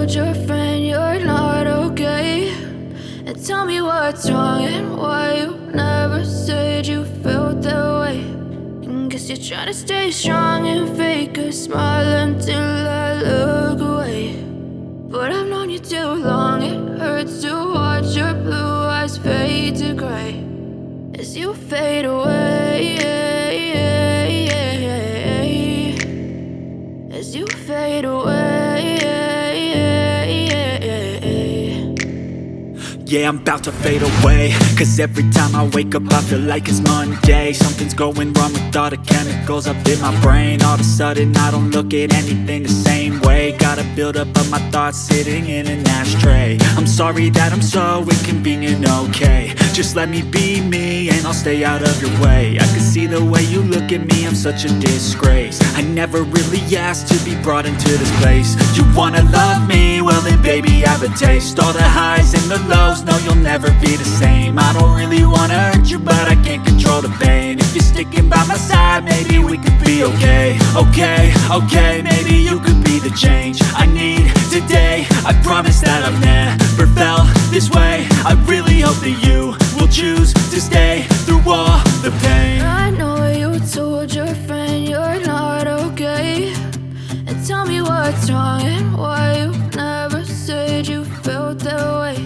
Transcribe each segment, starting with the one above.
told your friend you're not okay? And tell me what's wrong and why you never said you felt that way. And guess you're trying to stay strong and fake a smile until I look away. But I've known you too long, it hurts to watch your blue eyes fade to gray as you fade away, as you fade away. Yeah, I'm about to fade away, cause every time I wake up I feel like it's Monday. Something's going wrong with all the chemicals up in my brain. All of a sudden I don't look at anything the same way. Got a build up of my thoughts sitting in an ashtray. I'm sorry that I'm so inconvenient, okay? Just let me be me and I'll stay out of your way. I can see the way you look at me, I'm such a disgrace. I never really asked to be brought into this place. You wanna love me? Well then baby have a taste. All the highs and the lows, no, you'll never be the same. I don't really wanna hurt you, but I can't control the pain. If you're sticking by my side, maybe we could be okay. Okay, maybe you could be the change I need today. I promise that I've never felt this way. I really hope that you will choose to stay through all the pain. I know you told your friend you're not okay. And tell me what's wrong and why you never said you felt that way.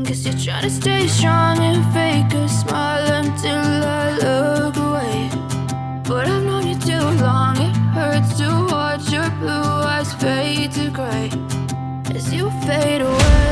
Guess you're trying to stay strong and fake a smile until I look away. But I've known you too long, it hurts to watch your blue eyes fade to gray as you fade away.